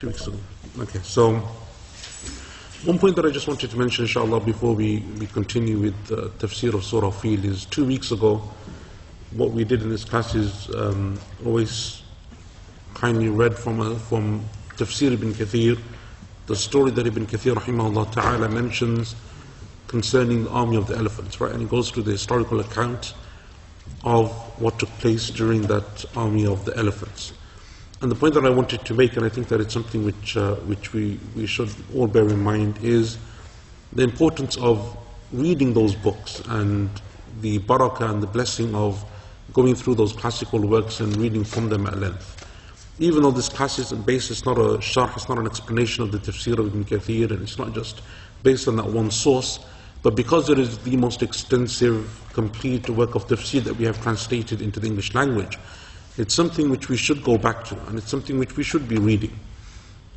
2 weeks ago. Okay, so one point that I just wanted to mention, inshallah, before we continue with tafsir of Surah Fil is 2 weeks ago, what we did in this class is always kindly read from Tafsir ibn Kathir, the story that Ibn Kathir rahimahullah ta'ala mentions concerning the army of the elephants, right? And he goes through the historical account of what took place during that army of the elephants. And the point that I wanted to make, and I think that it's something which we should all bear in mind, is the importance of reading those books and the barakah and the blessing of going through those classical works and reading from them at length. Even though this class is based, it's not a sharh, it's not an explanation of the tafsir of Ibn Kathir, and it's not just based on that one source, but because it is the most extensive, complete work of tafsir that we have translated into the English language, it's something which we should go back to, and it's something which we should be reading.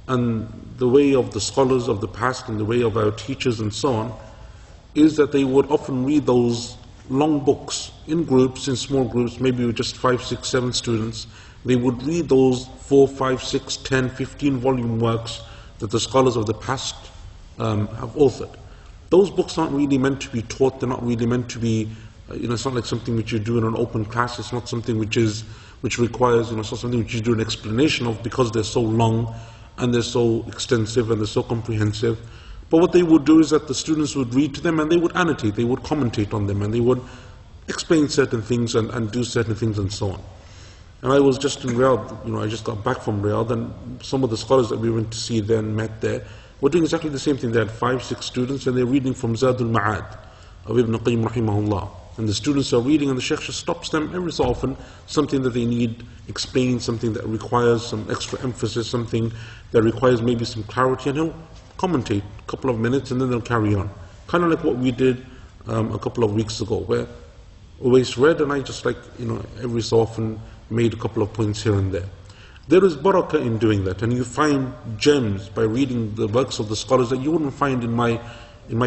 And the way of the scholars of the past and the way of our teachers and so on is that they would often read those long books in groups, in small groups, maybe with just 5, 6, 7 students. They would read those 4, 5, 6, 10, 15 volume works that the scholars of the past have authored. Those books aren't really meant to be taught, they're not really meant to be, it's not like something which you do in an open class, it's not something which requires, it's not something which you do an explanation of because they're so long and they're so extensive and they're so comprehensive. But what they would do is that the students would read to them and they would annotate, they would commentate on them, and they would explain certain things and do certain things and so on. And I was just in Riyadh, I just got back from Riyadh, and some of the scholars that we went to see then met there were doing exactly the same thing. They had 5, 6 students and they're reading from Zadul Ma'ad of Ibn Qayyim rahimahullah. And the students are reading and the Shaykh just stops them every so often, something that they need explained, something that requires some extra emphasis, something that requires maybe some clarity, and he'll commentate a couple of minutes and then they'll carry on. Kind of like what we did a couple of weeks ago, where always read and I just every so often made a couple of points here and there. There is barakah in doing that, and you find gems by reading the works of the scholars that you wouldn't find in my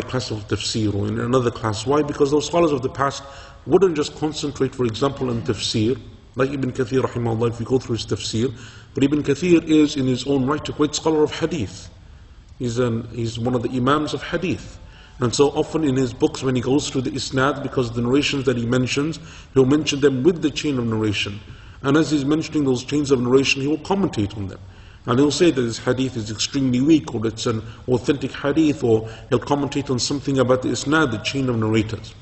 class of tafsir or in another class. Why? Because those scholars of the past wouldn't just concentrate, for example, on tafsir, like Ibn Kathir rahimahullah, if we go through his tafsir. But Ibn Kathir is in his own right a great scholar of hadith. He's one of the imams of hadith. And so often in his books, when he goes through the isnad, because the narrations that he mentions, he'll mention them with the chain of narration. And as he's mentioning those chains of narration, he will commentate on them. And he'll say that this hadith is extremely weak, or it's an authentic hadith, or he'll commentate on something about the isnad, the chain of narrators.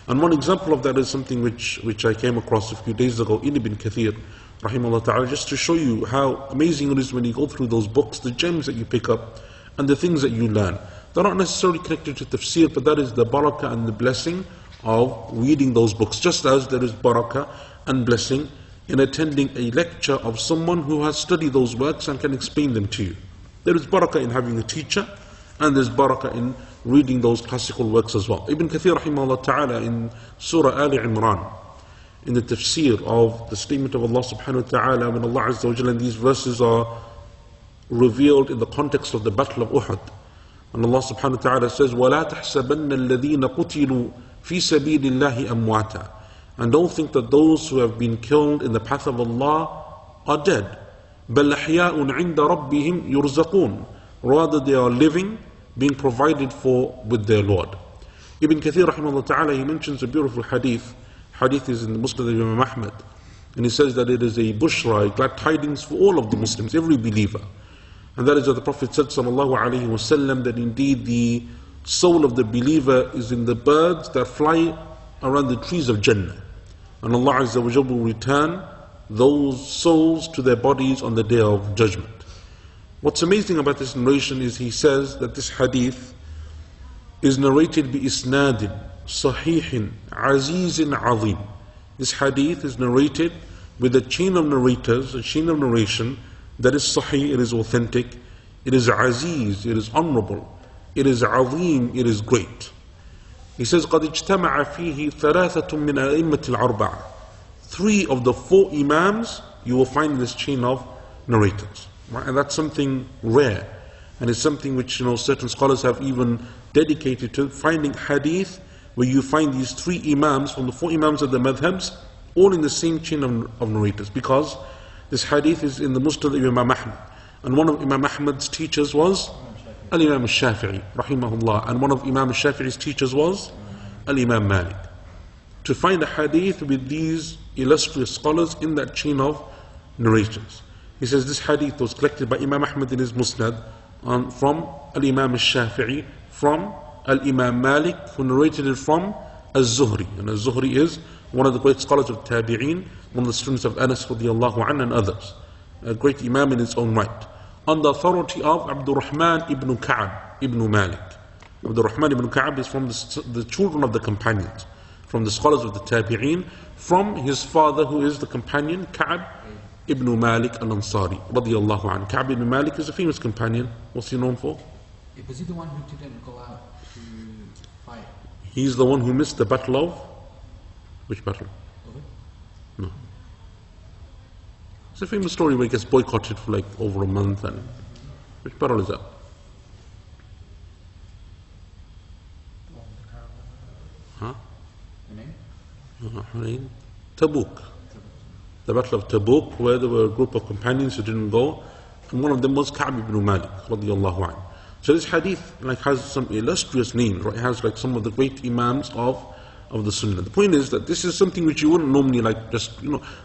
And one example of that is something which I came across a few days ago in Ibn Kathir, rahimahullah ta'ala, just to show you how amazing it is when you go through those books, the gems that you pick up, and the things that you learn. They're not necessarily connected to tafsir, but that is the barakah and the blessing of reading those books, just as there is barakah and blessing in attending a lecture of someone who has studied those works and can explain them to you. There is barakah in having a teacher, and there's barakah in reading those classical works as well. Ibn Kathir rahimahullah ta'ala in Surah Ali Imran, in the tafsir of the statement of Allah subhanahu wa ta'ala, when Allah azza wa jalla, and these verses are revealed in the context of the Battle of Uhud. And Allah subhanahu wa ta'ala says, وَلَا تَحْسَبَنَّ الَّذِينَ قُتِلُوا فِي سَبِيلِ اللَّهِ أَمْوَاتًا. And don't think that those who have been killed in the path of Allah are dead. بَلْ أَحْيَاءٌ عِنْدَ رَبِّهِمْ يُرْزَقُونَ. Rather they are living, being provided for with their Lord. Ibn Kathir rahimahullah ta'ala, he mentions a beautiful hadith. Hadith is in the Musnad of Imam Ahmad. And he says that it is a bushra, glad tidings for all of the Muslims, every believer. And that is what the Prophet said sallallahu alayhi wa sallam, that indeed the soul of the believer is in the birds that fly around the trees of Jannah. And Allah Azza wa Jalla will return those souls to their bodies on the day of judgment. What's amazing about this narration is he says that this hadith is narrated bi isnadin sahihin azizin azim. This hadith is narrated with a chain of narrators, a chain of narration that is sahih, it is authentic, it is aziz, it is honorable, it is azim, it is great. He says, قَدْ اجْتَمَعَ فِيهِ ثَلَاثَةٌ مِنْ أَئِمَّةِ الْأَرْبَعَةِ. 3 of the 4 imams you will find in this chain of narrators. Right? And that's something rare. And it's something which certain scholars have even dedicated to finding hadith where you find these 3 imams from the 4 imams of the madhabs all in the same chain of narrators. Because this hadith is in the Musnad of Imam Ahmad. And one of Imam Ahmad's teachers was Al-Imam al-Shafi'i, rahimahullah. And one of Imam al-Shafi'i's teachers was Al-Imam Malik. To find a hadith with these illustrious scholars in that chain of narrators. He says this hadith was collected by Imam Ahmad in his Musnad from Al-Imam al-Shafi'i, from Al-Imam Malik, who narrated it from Al-Zuhri. And Al-Zuhri is one of the great scholars of Tabi'een, one of the students of Anas radiallahu anhu and others. A great Imam in his own right. On the authority of Abdurrahman ibn Ka'ab ibn Malik. Abdurrahman ibn Ka'ab is from the children of the companions, from the scholars of the Tabi'een, from his father who is the companion, Ka'ab ibn Malik al-Ansari, radiallahu anhu. Ka'ab ibn Malik is a famous companion. What's he known for? Was he the one who didn't go out to fight? He's the one who missed the battle of... Which battle? No. It's a famous story where he gets boycotted for like over a month. And which battle is that? Huh? Tabuk. The battle of Tabuk, where there were a group of companions who didn't go, and one of them was Ka'b ibn Malik, radiallahu anhu. So this hadith has some illustrious names, right? It has like some of the great imams of the Sunnah. The point is that this is something which you wouldn't normally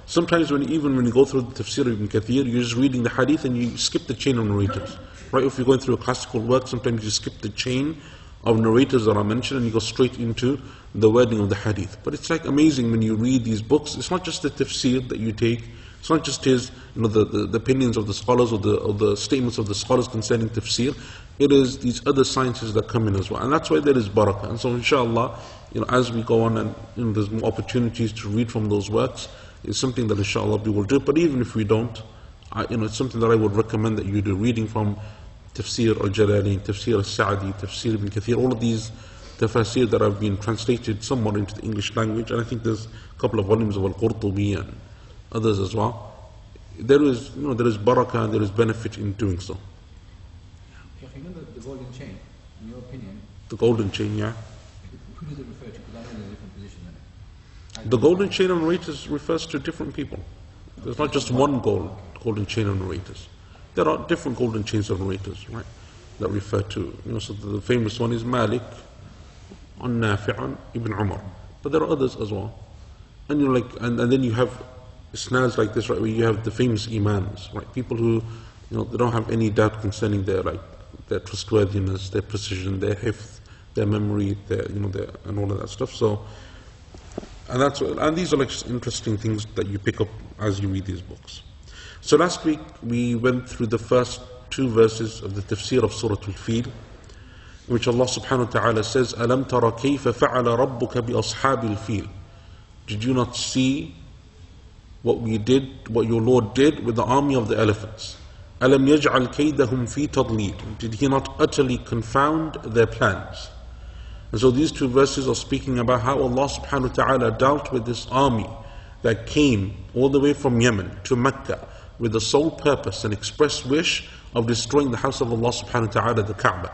sometimes even when you go through the tafsir of Ibn Kathir, you're just reading the hadith and you skip the chain of narrators, right? If you're going through a classical work, sometimes you skip the chain of narrators that are mentioned and you go straight into the wording of the hadith. But it's like amazing when you read these books. It's not just the tafsir that you take. It's not just the opinions of the scholars or the statements of the scholars concerning tafsir. It is these other sciences that come in as well. And that's why there is barakah. And so inshallah, as we go on and there's more opportunities to read from those works, it's something that inshallah we will do. But even if we don't, it's something that I would recommend that you do, reading from Tafsir al-Jalalain, Tafsir al-Sa'di, Tafsir ibn Kathir, all of these tafsir that have been translated somewhat into the English language, and I think there's a couple of volumes of Al-Qurtubi and others as well. There is barakah and there is benefit in doing so. Shaykh, the golden chain, in your opinion? The golden chain, yeah. Who does it refer to? Because I know there's a different position in it. The golden chain of narrators refers to different people. There's not just one golden chain of narrators. There are different golden chains of narrators, right, that refer to, so the famous one is Malik, on Nafi', on Ibn Umar. But there are others as well. And and then you have isnads like this, right, where you have the famous imams, right, people who, they don't have any doubt concerning their trustworthiness, their precision, their hifth, their memory, and all of that stuff. So, and these are just interesting things that you pick up as you read these books. So last week we went through the first two verses of the tafsir of Surah Al-Fil, in which Allah subhanahu wa ta'ala says, أَلَمْ تَرَ كَيْفَ فَعَلَ رَبُّكَ بِأَصْحَابِ الْفِيلِ. Did you not see what your Lord did with the army of the elephants? أَلَمْ يَجْعَلْ كَيْدَهُمْ فِي تَضْلِيلٍ. Did He not utterly confound their plans? And so these two verses are speaking about how Allah subhanahu wa ta'ala dealt with this army that came all the way from Yemen to Mecca with the sole purpose and express wish of destroying the house of Allah subhanahu wa ta'ala, the Kaaba.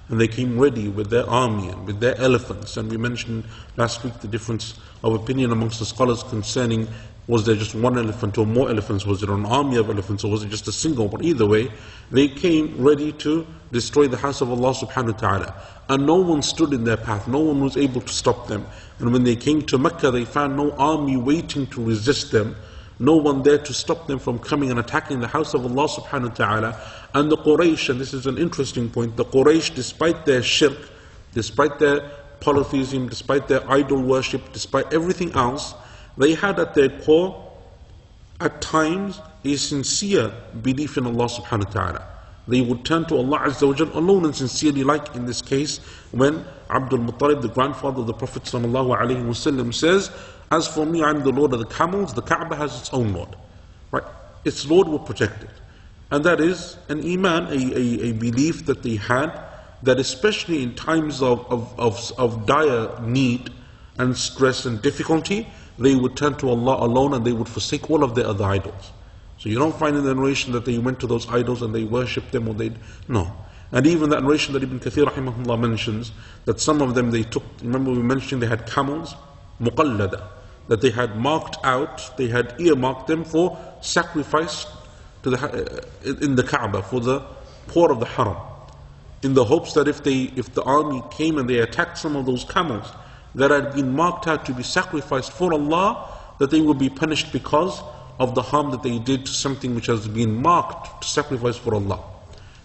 And they came ready with their army and with their elephants. And we mentioned last week the difference of opinion amongst the scholars concerning, was there just one elephant or more elephants? Was it an army of elephants or was it just a single? But either way, they came ready to destroy the house of Allah subhanahu wa ta'ala. And no one stood in their path. No one was able to stop them. And when they came to Mecca, they found no army waiting to resist them. No one there to stop them from coming and attacking the house of Allah subhanahu wa ta'ala. And the Quraysh, and this is an interesting point, the Quraysh, despite their shirk, despite their polytheism, despite their idol worship, despite everything else, they had at their core, at times, a sincere belief in Allah subhanahu wa ta'ala. They would turn to Allah Azza wa Jal alone and sincerely, like in this case, when Abdul Muttalib, the grandfather of the Prophet sallallahu alaihi wasallam, says, as for me, I am the Lord of the camels, the Kaaba has its own Lord. Right? Its Lord will protect it. And that is an iman, a belief that they had, that especially in times of dire need and stress and difficulty, they would turn to Allah alone and they would forsake all of their other idols. So you don't find in the narration that they went to those idols and they worshipped them, or no. And even that narration that Ibn Kathir rahimahullah mentions, that some of them they took, remember we mentioned they had camels, muqallada, that they had marked out, they had earmarked them for sacrifice in the Kaaba for the poor of the Haram, in the hopes that if the army came and they attacked some of those camels that had been marked out to be sacrificed for Allah, that they would be punished because of the harm that they did to something which has been marked to sacrifice for Allah.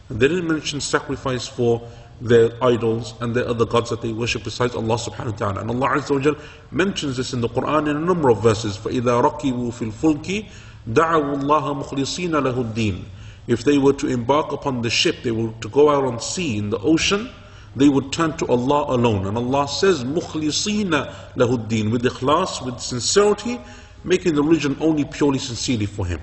And they didn't mention sacrifice for their idols and their other gods that they worship besides Allah subhanahu wa ta'ala. And Allah Azza wa Jal mentions this in the Quran in a number of verses. فَإِذَا رَكِبُوا فِي الْفُلْكِ دَعَوُوا اللَّهَ مُخْلِصِينَ لَهُ الدِّينَ. If they were to embark upon the ship, they were to go out on sea, in the ocean, they would turn to Allah alone. And Allah says, مُخْلِصِينَ لَهُ الدِّينَ, with ikhlas, with sincerity, making the religion only purely sincerely for Him.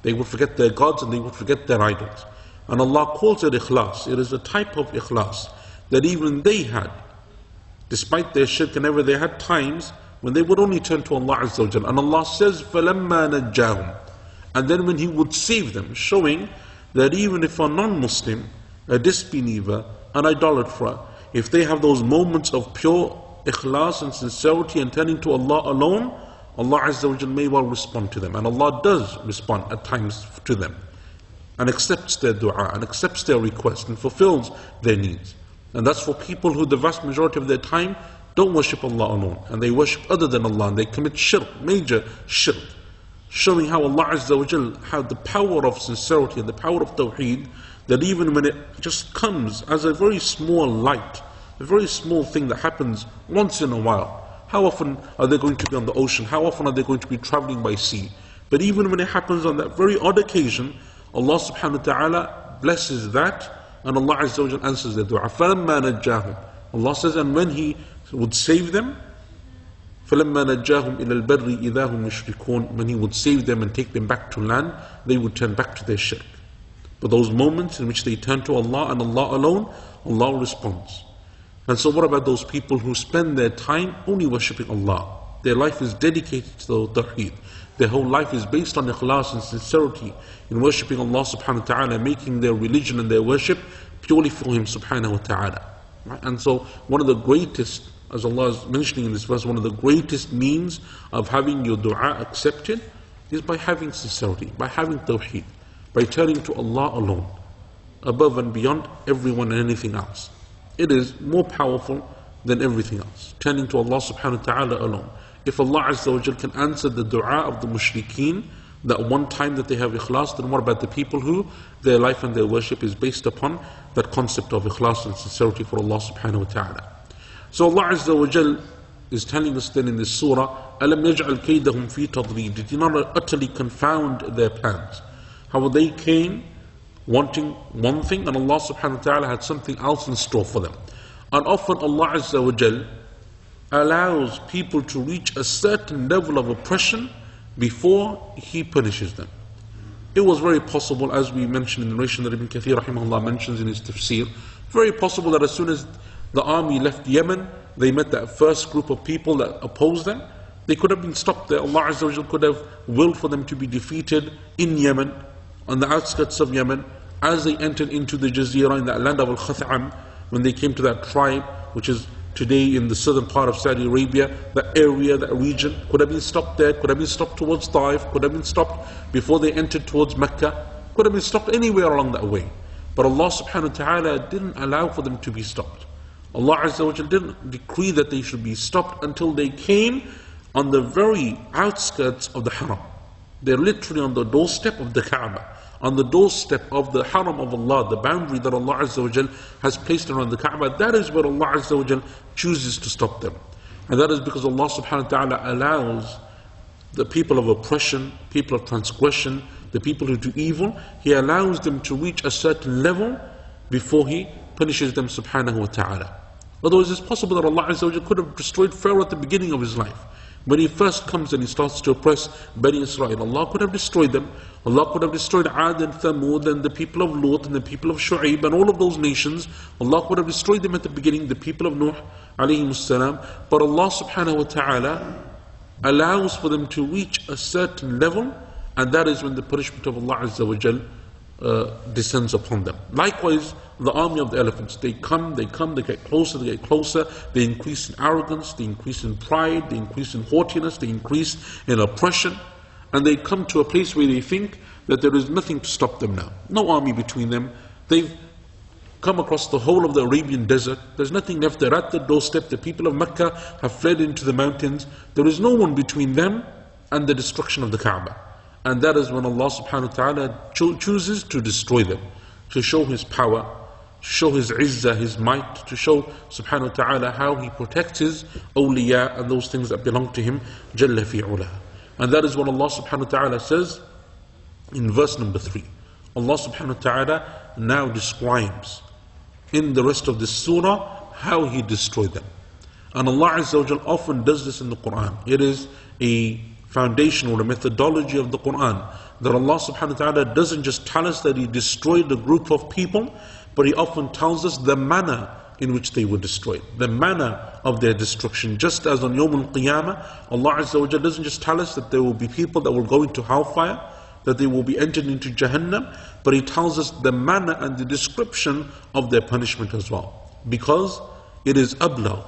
They would forget their gods and they would forget their idols. And Allah calls it ikhlas. It is a type of ikhlas that even they had. Despite their shirk and ever, they had times when they would only turn to Allah Azza wa Jal. And Allah says, فَلَمَّا نَجَّاهُمْ. And then when He would save them, showing that even if a non-Muslim, a disbeliever, an idolater, if they have those moments of pure ikhlas and sincerity and turning to Allah alone, Allah Azza wa Jal may well respond to them. And Allah does respond at times to them, and accepts their dua, and accepts their request, and fulfills their needs. And that's for people who the vast majority of their time don't worship Allah alone, and they worship other than Allah, and they commit shirk, major shirk, showing how Allah Azza wa Jal had the power of sincerity and the power of tawheed, that even when it just comes as a very small light, a very small thing that happens once in a while. How often are they going to be on the ocean? How often are they going to be traveling by sea? But even when it happens on that very odd occasion, Allah subhanahu wa ta'ala blesses that, and Allah Azza wa Jal answers their dua. فَلَمَّا نَجَّاهُمْ. Allah says, and when He would save them, فَلَمَّا نَجَّاهُمْ إِلَى الْبَرِّ إِذَا هُمْ يُشْرِكُونَ. When He would save them and take them back to land, they would turn back to their shirk. But those moments in which they turn to Allah and Allah alone, Allah responds. And so what about those people who spend their time only worshipping Allah? Their life is dedicated to the tawheed. Their whole life is based on ikhlas and sincerity in worshipping Allah subhanahu wa ta'ala, making their religion and their worship purely for Him subhanahu wa ta'ala. Right? And so one of the greatest, as Allah is mentioning in this verse, one of the greatest means of having your dua accepted is by having sincerity, by having tawheed, by turning to Allah alone, above and beyond everyone and anything else. It is more powerful than everything else, turning to Allah subhanahu wa ta'ala alone. If Allah Azza wa Jal can answer the dua of the mushrikeen, that one time that they have ikhlas, then what about the people who their life and their worship is based upon that concept of ikhlas and sincerity for Allah subhanahu wa ta'ala? So Allah Azza wa Jal is telling us then in this surah, أَلَمْ يَجْعَلْ كَيْدَهُمْ فِي تَضْلِيلٍ. Did He not utterly confound their plans? How they came wanting one thing, and Allah subhanahu wa ta'ala had something else in store for them. And often Allah Azza wa Jal allows people to reach a certain level of oppression before He punishes them. It was very possible, as we mentioned in the narration that Ibn Kathir rahimahullah mentions in his tafsir, very possible that as soon as the army left Yemen, they met that first group of people that opposed them. They could have been stopped there. Allah Azza wa Jal could have willed for them to be defeated in Yemen, on the outskirts of Yemen, as they entered into the Jazeera, in that land of Al-Khath'am, when they came to that tribe, which is today in the southern part of Saudi Arabia, that area, that region, could have been stopped there, could have been stopped towards Taif, could have been stopped before they entered towards Mecca, could have been stopped anywhere along that way. But Allah subhanahu wa ta'ala didn't allow for them to be stopped. Allah Azza wa Jal didn't decree that they should be stopped until they came on the very outskirts of the Haram. They're literally on the doorstep of the Kaaba, on the doorstep of the Haram of Allah, the boundary that Allah Azza wa Jal has placed around the Kaaba. That is where Allah Azza wa Jal chooses to stop them. And that is because Allah subhanahu wa ta'ala allows the people of oppression, people of transgression, the people who do evil, He allows them to reach a certain level before He punishes them subhanahu wa ta'ala. Otherwise it's possible that Allah Azza wa Jal could have destroyed Pharaoh at the beginning of his life. When he first comes and he starts to oppress Bani Israel, Allah could have destroyed them. Allah could have destroyed Ad and Thamud and the people of Lut and the people of Shu'aib and all of those nations. Allah could have destroyed them at the beginning, the people of Nuh alayhi salam. But Allah subhanahu wa ta'ala allows for them to reach a certain level, and that is when the punishment of Allah Azza wa Jal descends upon them. Likewise, the army of the elephants, they come, they get closer, they increase in arrogance, they increase in pride, they increase in haughtiness, they increase in oppression. and they come to a place where they think that there is nothing to stop them now. No army between them. They've come across the whole of the Arabian desert. There's nothing left. They're at the doorstep. The people of Mecca have fled into the mountains. There is no one between them and the destruction of the Kaaba. And that is when Allah subhanahu wa ta'ala chooses to destroy them, to show His power, to show His izzah, His might, to show subhanahu wa ta'ala how He protects His awliya and those things that belong to Him, Jalla fi ula. And that is what Allah subhanahu wa ta'ala says in verse number 3. Allah subhanahu wa ta'ala now describes in the rest of this surah how He destroyed them. And Allah Azza wa Jal often does this in the Quran. It is a foundation or a methodology of the Quran that Allah subhanahu wa ta'ala doesn't just tell us that He destroyed a group of people, but He often tells us the manner in which they were destroyed, the manner of their destruction. Just as on Yawm al-Qiyamah, Allah Azza wa Jal doesn't just tell us that there will be people that will go into hellfire, that they will be entered into Jahannam, but He tells us the manner and the description of their punishment as well. Because it is ablagh,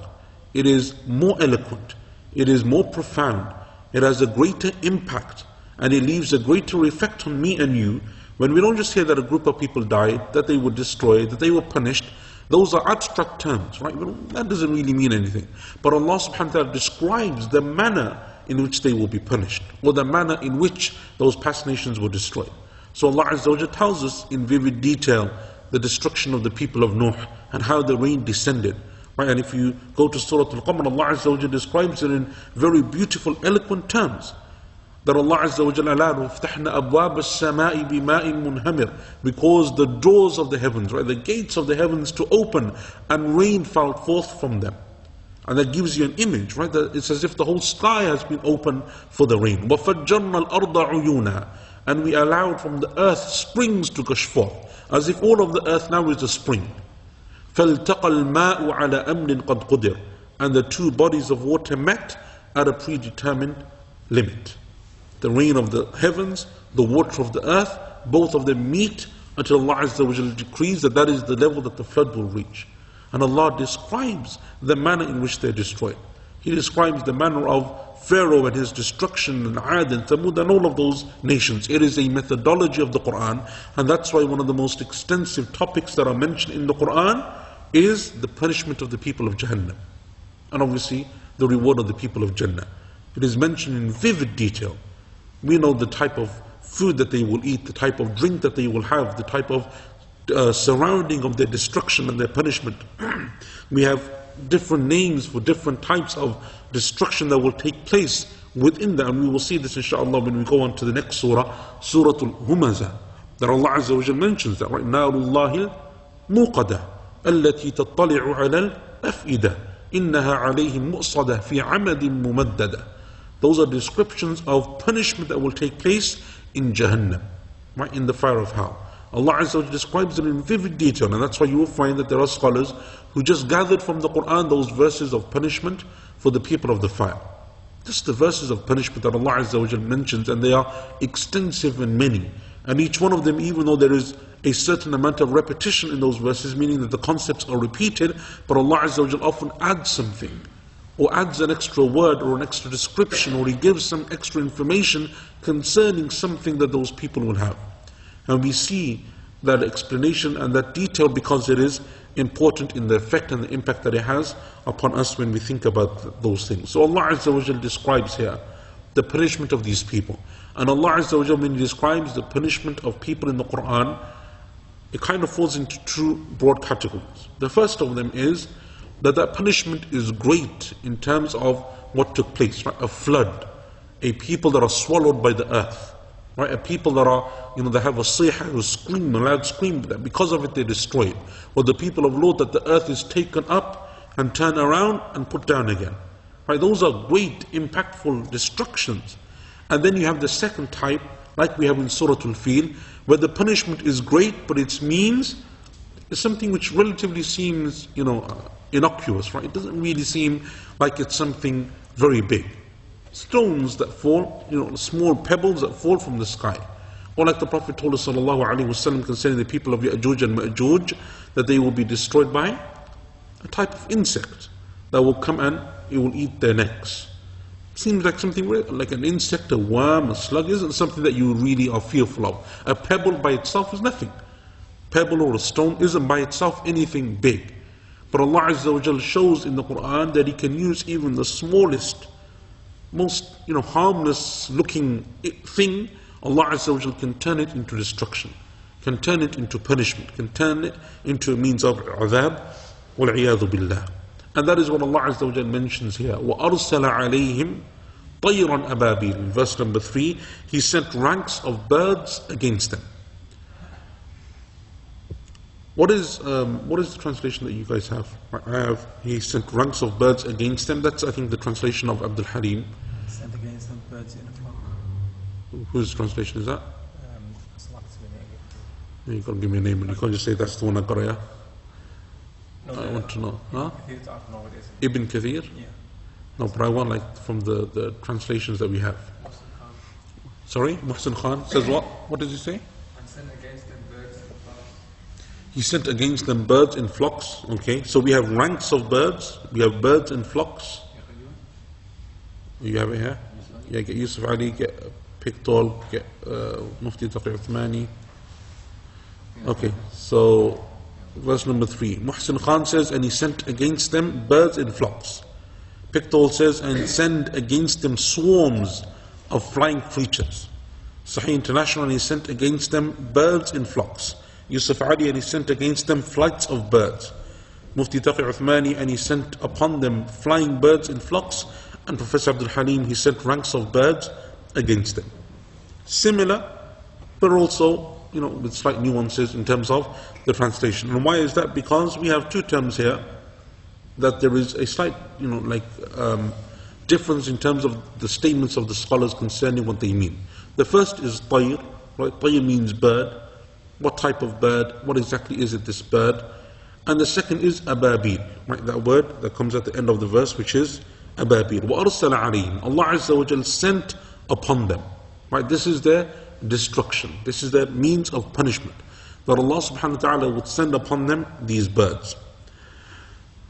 it is more eloquent, it is more profound, it has a greater impact, and it leaves a greater effect on me and you when we don't just hear that a group of people died, that they were destroyed, that they were punished. Those are abstract terms, right? That doesn't really mean anything. But Allah subhanahu wa ta'ala describes the manner in which they will be punished, or the manner in which those past nations were destroyed. So Allah Azza wa Jalla tells us in vivid detail the destruction of the people of Nuh and how the rain descended. Right? And if you go to Surah Al-Qamar, Allah Azza wa Jalla describes it in very beautiful, eloquent terms. That Allah Azza wa Jalla وَفْتَحْنَا أَبْوَابَ السَّمَاءِ بِمَاءٍ مُنْهَمِرٍ, because the doors of the heavens, right, the gates of the heavens to open, and rain fell forth from them. And that gives you an image, right? That it's as if the whole sky has been opened for the rain. وَفَجَّرْنَا الْأَرْضَ عُيُونًا, and we allowed from the earth springs to gush forth, as if all of the earth now is a spring. فَالْتَقَى الْمَاءُ عَلَى أَمْرٍ قَدْ قُدِرٍ, and the two bodies of water met at a predetermined limit. The rain of the heavens, the water of the earth, both of them meet until Allah Azza wa Jalla decrees that that is the level that the flood will reach. And Allah describes the manner in which they are destroyed. He describes the manner of Pharaoh and his destruction, and Ad and Thamud and all of those nations. It is a methodology of the Quran, and that's why one of the most extensive topics that are mentioned in the Quran is the punishment of the people of Jahannam, and obviously the reward of the people of Jannah. It is mentioned in vivid detail. We know the type of food that they will eat, the type of drink that they will have, the type of surrounding of their destruction and their punishment. We have different names for different types of destruction that will take place within that, and we will see this inshaAllah when we go on to the next surah, Surah Al-Humazah, that Allah Azza wa Jalla mentions that, right? نَارُ اللَّهِ الْمُوقَدَةِ الَّتِي تَطَّلِعُ عَلَى الْأَفْئِدَةِ إِنَّهَا عَلَيْهِمْ مُؤْصَدَةٌ فِي عَمَدٍ مُمَدَّدَةٍ. Those are descriptions of punishment that will take place in Jahannam, right, in the fire of hell. Allah Azza wa Jalla describes it in vivid detail, and that's why you will find that there are scholars who just gathered from the Quran those verses of punishment for the people of the fire. Just the verses of punishment that Allah Azza wa Jalla mentions, and they are extensive and many. And each one of them, even though there is a certain amount of repetition in those verses, meaning that the concepts are repeated, but Allah Azza wa Jalla often adds something, or adds an extra word or an extra description, or He gives some extra information concerning something that those people will have. And we see that explanation and that detail because it is important in the effect and the impact that it has upon us when we think about those things. So Allah Azza wa Jalla describes here the punishment of these people. And Allah Azza wa Jalla, when He describes the punishment of people in the Quran, it kind of falls into two broad categories. The first of them is that that punishment is great in terms of what took place, right? A flood, a people that are swallowed by the earth. Right, a people that are, they have a sayha, a scream, a loud scream, that because of it they're destroyed. Or the people of Lot, that the earth is taken up and turned around and put down again. Right, those are great, impactful destructions. And then you have the second type, like we have in Surah Al-Fil, where the punishment is great, but its means is something which relatively seems, innocuous. Right, it doesn't really seem like it's something very big. Stones that fall, small pebbles that fall from the sky. Or like the Prophet told us ﷺ concerning the people of Ya'juj and Ma'juj, that they will be destroyed by a type of insect that will come and it will eat their necks. Seems like something like an insect, a worm, a slug, isn't something that you really are fearful of. A pebble by itself is nothing. Pebble or a stone isn't by itself anything big. But Allah Azza wa Jal shows in the Quran that He can use even the smallest, most harmless looking thing. Allah Azza wa Jal can turn it into destruction, can turn it into punishment, can turn it into a means of adhab, wal-'iyadhu billah. And that is what Allah Azza wa Jal mentions here. وَأَرْسَلَ عَلَيْهِمْ طَيْرًا أَبَابِيلَ. In verse number 3, He sent ranks of birds against them. What is the translation that you guys have? I have, He sent ranks of birds against them. That's, I think, the translation of Abdul Halim. Sent against them birds in a flock. Whose translation is that? You can't give me a name, and you can't just say that's the one I got, yeah? I want to know. Huh? Ibn Kathir? Yeah. No, but I want like from the translations that we have. Sorry? Muhsin Khan says what? What does he say? And sent against them birds in flocks. He sent against them birds in flocks. Okay, so we have ranks of birds. We have birds in flocks. You have it here? Yeah, get Yusuf Ali, get Pictol, get Mufti Taqi Uthmani. Okay, so verse number 3. Muhsin Khan says, and he sent against them birds in flocks. Pictol says, and send against them swarms of flying creatures. Sahih International, and he sent against them birds in flocks. Yusuf Ali, and he sent against them flights of birds. Mufti Taqi Uthmani, and he sent upon them flying birds in flocks. And Professor Abdul Halim, he sent ranks of birds against them. Similar, but also with slight nuances in terms of the translation. And why is that? Because we have two terms here that there is a slight, difference in terms of the statements of the scholars concerning what they mean. The first is tayr, right? Tayr means bird. What type of bird? What exactly is it, this bird? And the second is ababil, right? That word that comes at the end of the verse, which is ababil. وَأَرْسَلَ عَلَيْهِمْ. Allah Azza wa Jal sent upon them, right? This is their destruction. This is their means of punishment, that Allah subhanahu wa ta'ala would send upon them these birds.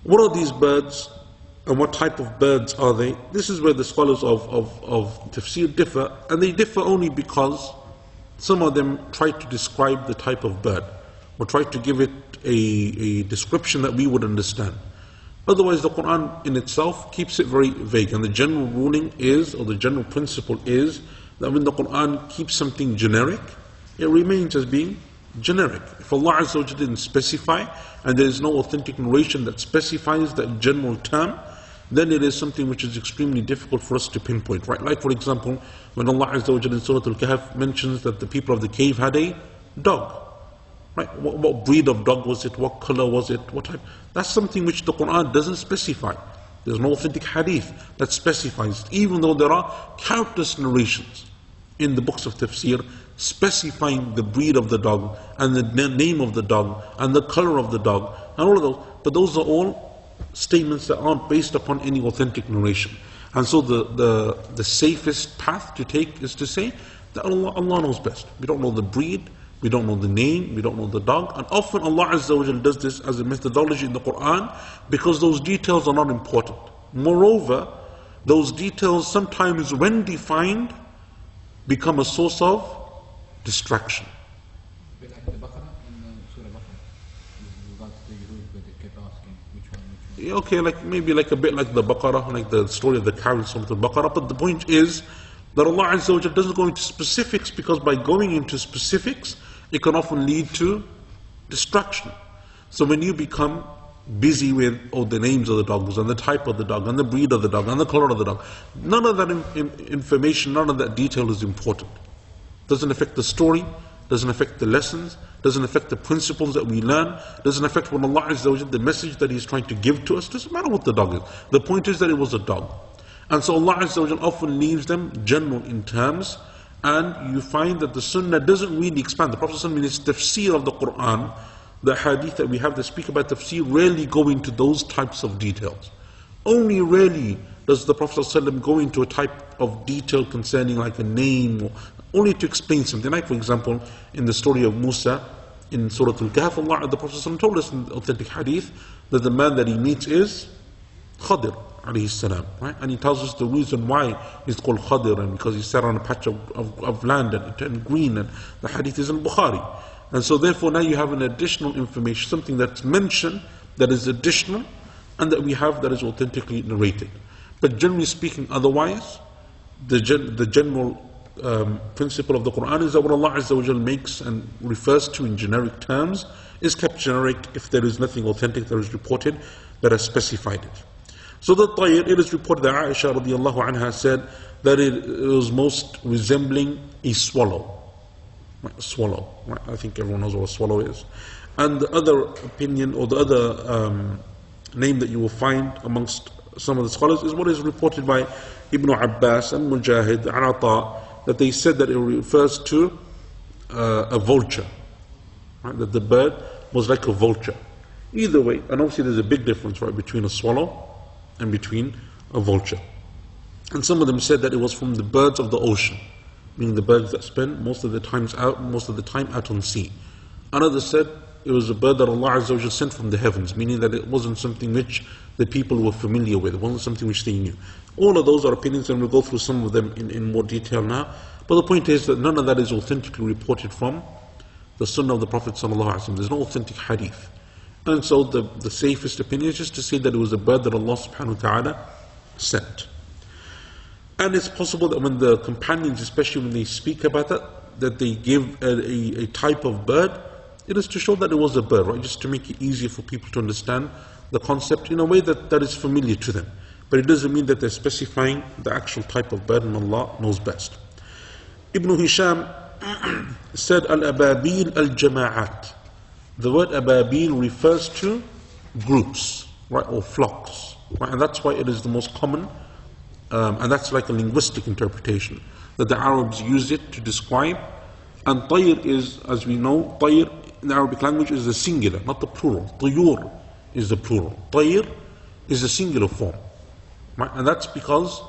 What are these birds and what type of birds are they? This is where the scholars of tafsir differ, and they differ only because some of them try to describe the type of bird or try to give it a description that we would understand. Otherwise, the Quran in itself keeps it very vague, and the general ruling is, or the general principle is, that when the Quran keeps something generic, it remains as being generic. If Allah Azza wa Jalla didn't specify, and there is no authentic narration that specifies that general term, then it is something which is extremely difficult for us to pinpoint, right? Like for example, when Allah Azza wa Jalla in Surah Al-Kahf mentions that the people of the cave had a dog, right? What breed of dog was it? What color was it? What type? That's something which the Quran doesn't specify. There's no authentic hadith that specifies, even though there are countless narrations in the books of tafsir specifying the breed of the dog and the name of the dog and the color of the dog and all of those. But those are all statements that aren't based upon any authentic narration. And so the safest path to take is to say that Allah knows best. We don't know the breed, we don't know the name, we don't know the dog. And often Allah Azza wa Jalla does this as a methodology in the Quran because those details are not important. Moreover, those details sometimes when defined become a source of distraction. Like the Baqarah in Surah Baqarah. Regards to the Yahud, where they kept asking which one. Okay, like maybe like a bit like the Baqarah, like the story of the cow in Surah Al-Baqarah. But the point is that Allah Azza wa Jalla doesn't go into specifics, because by going into specifics, it can often lead to distraction. So when you become busy with the names of the dogs and the type of the dog and the breed of the dog and the color of the dog, none of that information, none of that detail is important. Doesn't affect the story, doesn't affect the lessons, doesn't affect the principles that we learn, doesn't affect what Allah Azza wa Jalla, the message that He's trying to give to us. Doesn't matter what the dog is. The point is that it was a dog. And so Allah Azza wa Jalla often leaves them general in terms, and you find that the Sunnah doesn't really expand. The Prophet in his tafsir of the Quran, the hadith that we have that speak about tafsir, rarely go into those types of details. Only rarely does the Prophet go into a type of detail concerning like a name, or only to explain something. Like for example, in the story of Musa in Surah Al-Kahf, the Prophet told us in the authentic hadith that the man that he meets is Khadir. alayhi salam, right? And he tells us the reason why he's called Khadir, and because he sat on a patch of land and it turned green, and the hadith is in Bukhari. And so therefore now you have an additional information, something that's mentioned that is additional, and that we have that is authentically narrated. But generally speaking, otherwise, the general principle of the Quran is that what Allah Azza wa Jal makes and refers to in generic terms is kept generic if there is nothing authentic that is reported that has specified it. So the tayr, it is reported that Aisha radiallahu anha said that it was most resembling a swallow. Right, swallow. Right? I think everyone knows what a swallow is. And the other opinion, or the other name that you will find amongst some of the scholars is what is reported by Ibn Abbas and Mujahid and Ata, that they said that it refers to a vulture. Right? That the bird was like a vulture. Either way, and obviously there's a big difference, right, between a swallow and between a vulture. And some of them said that it was from the birds of the ocean, meaning the birds that spend most of the time out on sea. Another said it was a bird that Allah Azza wa Jalla sent from the heavens, meaning that it wasn't something which the people were familiar with, it wasn't something which they knew. All of those are opinions, and we'll go through some of them in more detail now. But the point is that none of that is authentically reported from the Sunnah of the Prophet ﷺ. There's no authentic hadith. And so the safest opinion is just to say that it was a bird that Allah subhanahu wa ta'ala sent. And it's possible that when the companions, especially when they speak about that they give a type of bird, it is to show that it was a bird, right? Just to make it easier for people to understand the concept in a way that is familiar to them. But it doesn't mean that they're specifying the actual type of bird, and Allah knows best. Ibn Hisham said, Al-Ababil al-Jama'at. The word Ababil refers to groups, right, or flocks, right? And that's why it is the most common, and that's like a linguistic interpretation, that the Arabs use it to describe. And Tayr is, as we know, Tayr in the Arabic language is the singular, not the plural. Tuyur is the plural. Tayr is the singular form, right? And that's because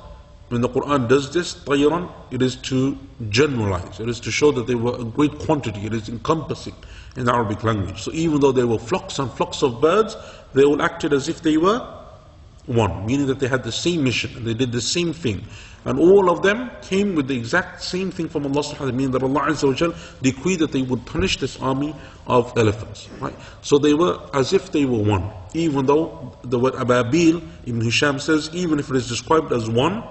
when the Quran does this, Tayran, it is to generalize, it is to show that they were a great quantity, it is encompassing in the Arabic language. So even though there were flocks and flocks of birds, they all acted as if they were one, meaning that they had the same mission and they did the same thing. And all of them came with the exact same thing from Allah subhanahu wa ta'ala, meaning that Allah Azza wa Jal decreed that they would punish this army of elephants. Right? So they were as if they were one. Even though the word Ababil, Ibn Hisham says, even if it is described as one,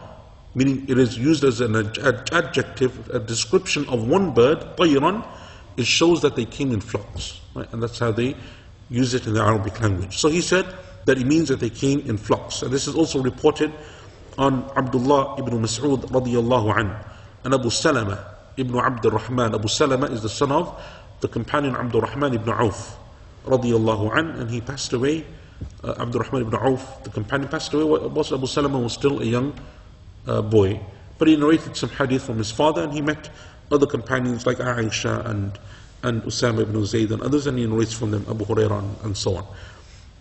meaning it is used as an adjective, a description of one bird, Tayran, it shows that they came in flocks. Right? And that's how they use it in the Arabic language. So he said that it means that they came in flocks. And this is also reported on Abdullah ibn Mas'ud radiyallahu anhu, and Abu Salama ibn Abd al-Rahman. Abu Salama is the son of the companion Abd al-Rahman ibn Auf radiyallahu anhu, and he passed away. Abd al-Rahman ibn Auf, the companion, passed away whilst Abu Salama was still a young boy. But he narrated some hadith from his father, and he met other companions like Aisha and Usama ibn Zayd and others, and he narrates from them, Abu Hurairah and so on.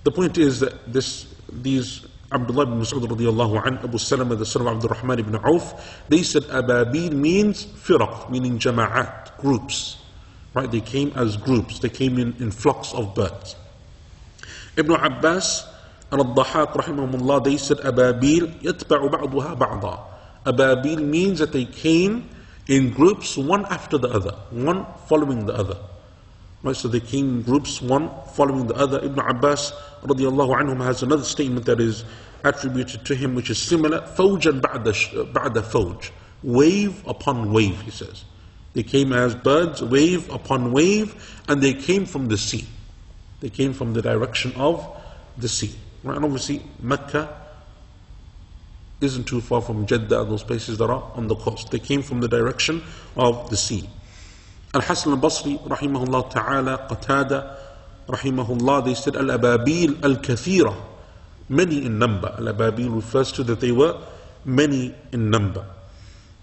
The point is that these Abdullah ibn Mas'ud radiyallahu anhu, Abu Salama, the son of Abd al-Rahman ibn Auf, they said Ababil means firaq, meaning jama'at, groups. Right? They came as groups, they came in flocks of birds. Ibn Abbas and Al-Dhahak rahimahumullah, they said Ababil yatba'u ba'duha ba'da. Ababil means that they came in groups, one after the other, one following the other. Right, so they came in groups, one following the other. Ibn Abbas radiallahu anhum has another statement that is attributed to him, which is similar. Fawjan ba'da fawj. Wave upon wave, he says. They came as birds, wave upon wave, and they came from the sea. They came from the direction of the sea. Right, and obviously Mecca isn't too far from Jeddah, those places that are on the coast. They came from the direction of the sea. Al-Hasan al-Basri, rahimahullah ta'ala, Qatada, rahimahullah, they said, Al-Ababil al-Kathira, many in number. Al-Ababil refers to that they were many in number.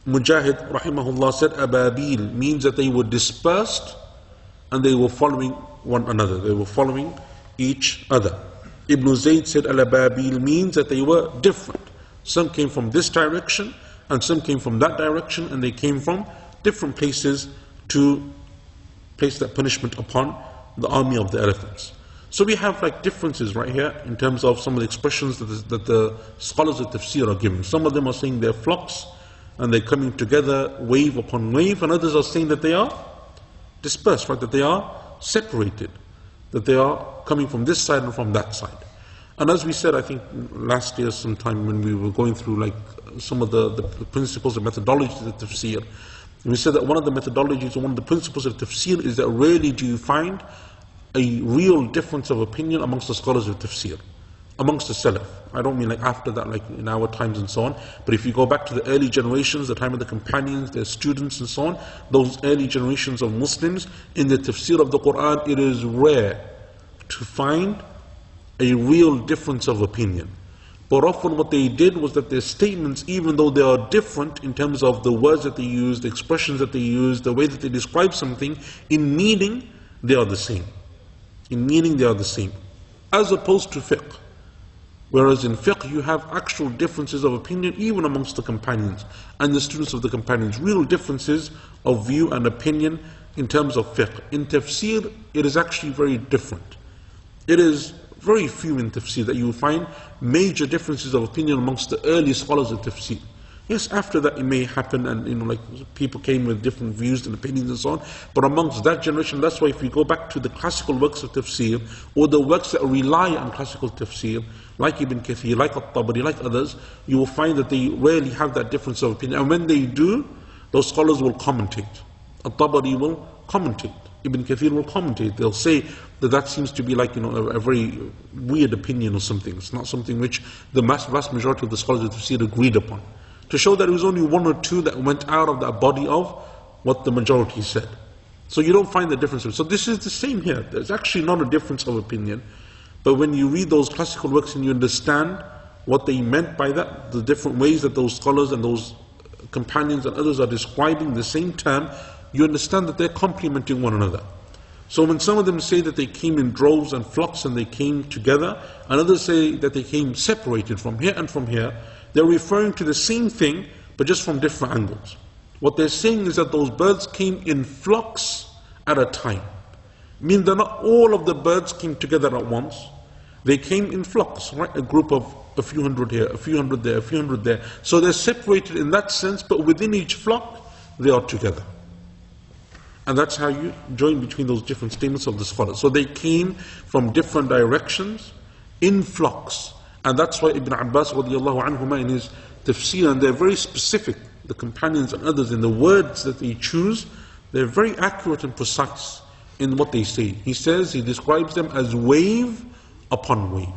Mujahid, rahimahullah, said, Ababil means that they were dispersed and they were following one another. They were following each other. Ibn Zayd said, Al-Ababil means that they were different. Some came from this direction and some came from that direction, and they came from different places to place that punishment upon the army of the elephants. So we have like differences right here in terms of some of the expressions that the scholars of tafsir are giving. Some of them are saying they're flocks and they're coming together wave upon wave, and others are saying that they are dispersed, right? That they are separated, that they are coming from this side and from that side. And as we said, I think last year sometime when we were going through like some of the principles and methodologies of tafsir, we said that one of the methodologies or one of the principles of tafsir is that rarely do you find a real difference of opinion amongst the scholars of tafsir, amongst the Salaf. I don't mean like after that, like in our times and so on, but if you go back to the early generations, the time of the companions, their students and so on, those early generations of Muslims, in the tafsir of the Quran, it is rare to find a real difference of opinion. But often what they did was that their statements, even though they are different in terms of the words that they use, the expressions that they use, the way that they describe something, in meaning they are the same. In meaning they are the same. As opposed to fiqh. Whereas in fiqh you have actual differences of opinion even amongst the companions and the students of the companions. Real differences of view and opinion in terms of fiqh. In tafsir it is actually very different. It is very few in tafsir that you will find major differences of opinion amongst the early scholars of tafsir. Yes, after that it may happen, and like people came with different views and opinions and so on, but amongst that generation, that's why if we go back to the classical works of tafsir, or the works that rely on classical tafsir, like Ibn Kathir, like At-Tabari, like others, you will find that they rarely have that difference of opinion. And when they do, those scholars will commentate. At-Tabari will commentate. Ibn Kathir will commentate. They'll say that seems to be like, a very weird opinion or something. It's not something which the vast majority of the scholars of tafsir agreed upon. To show that it was only one or two that went out of that body of what the majority said. So you don't find the difference. So this is the same here. There's actually not a difference of opinion. But when you read those classical works and you understand what they meant by that, the different ways that those scholars and those companions and others are describing the same term, you understand that they're complementing one another. So when some of them say that they came in droves and flocks and they came together, and others say that they came separated from here and from here, they're referring to the same thing, but just from different angles. What they're saying is that those birds came in flocks at a time. I mean that not all of the birds came together at once. They came in flocks, right? A group of a few hundred here, a few hundred there, a few hundred there. So they're separated in that sense, but within each flock, they are together. And that's how you join between those different statements of the scholars. So they came from different directions in flocks. And that's why Ibn Abbas radiallahu anhuma in his tafsir, and they're very specific, the companions and others, in the words that they choose, they're very accurate and precise in what they say. He says, he describes them as wave upon wave.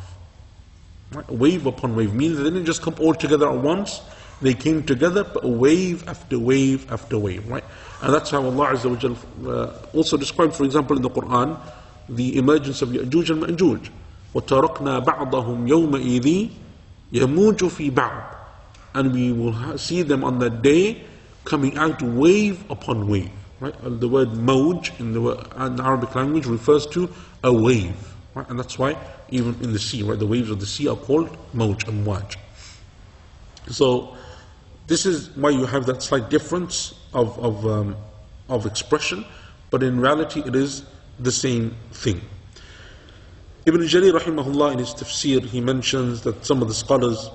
Right? Wave upon wave means they didn't just come all together at once, they came together, but wave after wave after wave. Right? And that's how Allah Azza wa Jal also described, for example, in the Quran, the emergence of Ya'juj and Ma'juj. وَتَرَكْنَا بَعْضَهُمْ يَوْمَئِذِ يَمُوجُ فِي بَعْضٍ. And we will see them on that day coming out wave upon wave. Right? The word mawj in the Arabic language refers to a wave. Right? And that's why even in the sea, right, the waves of the sea are called mawj and waj. So this is why you have that slight difference of expression, but in reality it is the same thing. Ibn Jarir rahimahullah in his tafsir, he mentions that some of the scholars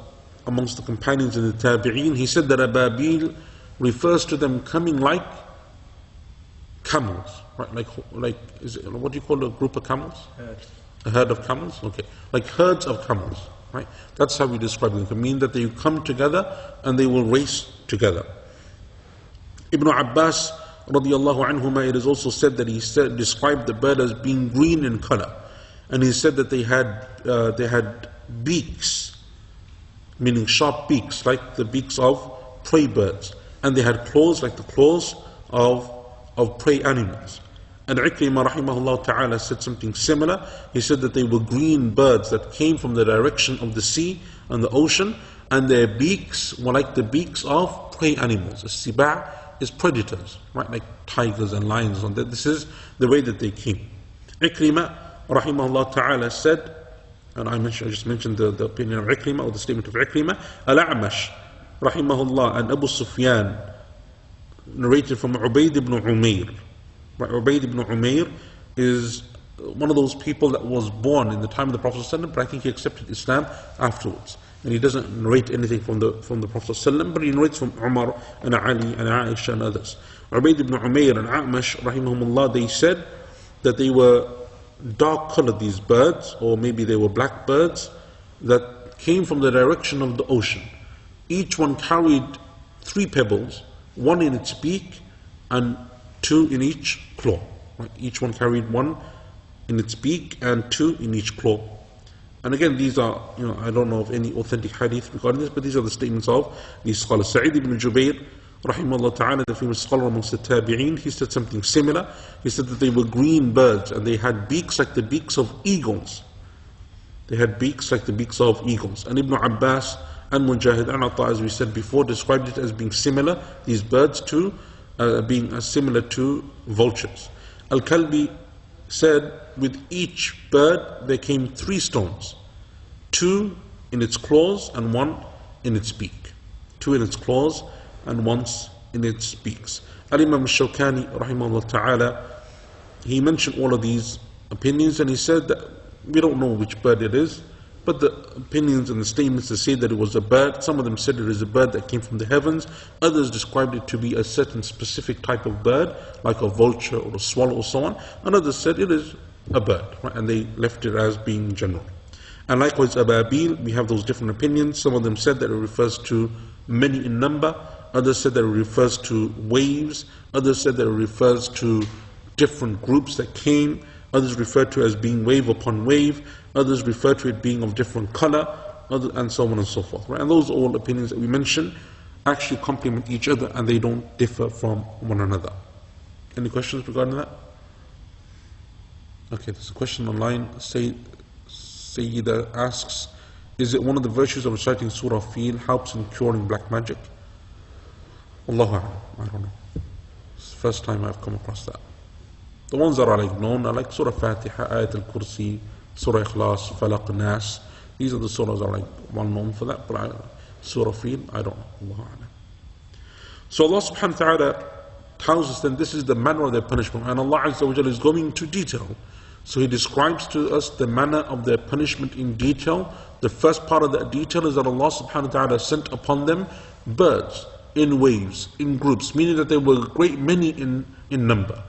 amongst the companions and the tabi'een, he said that Ababil refers to them coming like camels, right? Like what do you call a group of camels? Herds. A herd of camels? Okay. Like herds of camels, right? That's how we describe them. It can mean that they come together and they will race together. Ibn Abbas radiallahu anhuma, it is also said that he described the bird as being green in color. And he said that they had beaks, meaning sharp beaks, like the beaks of prey birds. And they had claws like the claws of prey animals. And Ikrimah rahimahullah ta'ala said something similar. He said that they were green birds that came from the direction of the sea and the ocean, and their beaks were like the beaks of prey animals. As-siba' is predators, right? Like tigers and lions. And this is the way that they came. Ikrimah rahimahullah ta'ala said, and I just mentioned the opinion of Ikrimah, or the statement of Ikrimah, Al-A'mash rahimahullah and Abu Sufyan narrated from Ubayd ibn Umayr. Right, Ubayd ibn Umayr is one of those people that was born in the time of the Prophet ﷺ, but I think he accepted Islam afterwards. And he doesn't narrate anything from the Prophet ﷺ, but he narrates from Umar and Ali and Aisha and others. Ubayd ibn Umayr and A'mash, rahimahumullah, they said that they were dark colored, these birds, or maybe they were black birds, that came from the direction of the ocean. Each one carried 3 pebbles, 1 in its beak and 2 in each claw. Right? Each one carried 1 in its beak and 2 in each claw. And again, these are, I don't know of any authentic hadith regarding this, but these are the statements of these scholars. Sa'id ibn Jubair, rahimahullah ta'ala, the famous scholar amongst the tabi'een, he said something similar. He said that they were green birds and they had beaks like the beaks of eagles. They had beaks like the beaks of eagles. And Ibn Abbas and Mujahid and Atta, as we said before, described it as being similar, these birds to, being as similar to vultures. Al-Kalbi said, with each bird there came 3 stones, 2 in its claws and 1 in its beak. 2 in its claws and 1 in its beaks. Al-Imam al-Shawkani, rahimahullah ta'ala, he mentioned all of these opinions and he said that we don't know which bird it is, but the opinions and the statements that say that it was a bird, some of them said it is a bird that came from the heavens, others described it to be a certain specific type of bird, like a vulture or a swallow or so on, and others said it is a bird, right? And they left it as being general. And likewise, Ababil, we have those different opinions. Some of them said that it refers to many in number, others said that it refers to waves, others said that it refers to different groups that came, others refer to it as being wave upon wave, others refer to it being of different color, and so on and so forth. Right? And those are all opinions that we mentioned actually complement each other and they don't differ from one another. Any questions regarding that? Okay, there's a question online. Sayyida asks, is it one of the virtues of reciting Surah Fil helps in curing black magic? Allahu A'lam, I don't know. It's the first time I've come across that. The ones that are like known are like Surah Fatiha, Ayat al-Kursi, Surah Ikhlas, Falaq, Nas. These are the surahs that are like well known for that, but Surah Fil, I don't know. Allahu A'lam. So Allah subhanahu wa ta'ala tells us that this is the manner of their punishment, and Allah Azza wa Jalla is going into detail. So He describes to us the manner of their punishment in detail. The first part of that detail is that Allah subhanahu wa ta'ala sent upon them birds in waves, in groups, meaning that they were a great many in number.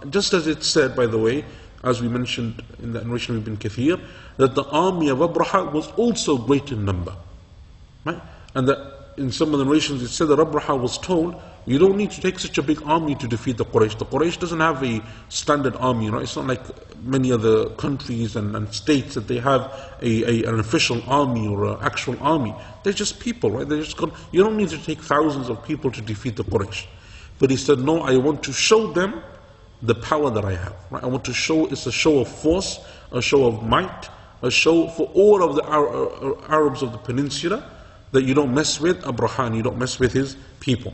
Just as it said, by the way, as we mentioned in the narration of Ibn Kathir, that the army of Abraha was also great in number. Right? And that in some of the narrations it said that Abraha was told, you don't need to take such a big army to defeat the Quraysh. The Quraysh doesn't have a standard army, right? It's not like many other countries and states that they have an official army or an actual army. They're just people, right? They're just you don't need to take thousands of people to defeat the Quraysh. But he said, no, I want to show them the power that I have. Right? I want to show, it's a show of force, a show of might, a show for all of the Arabs of the peninsula, that you don't mess with Abraham, you don't mess with his people.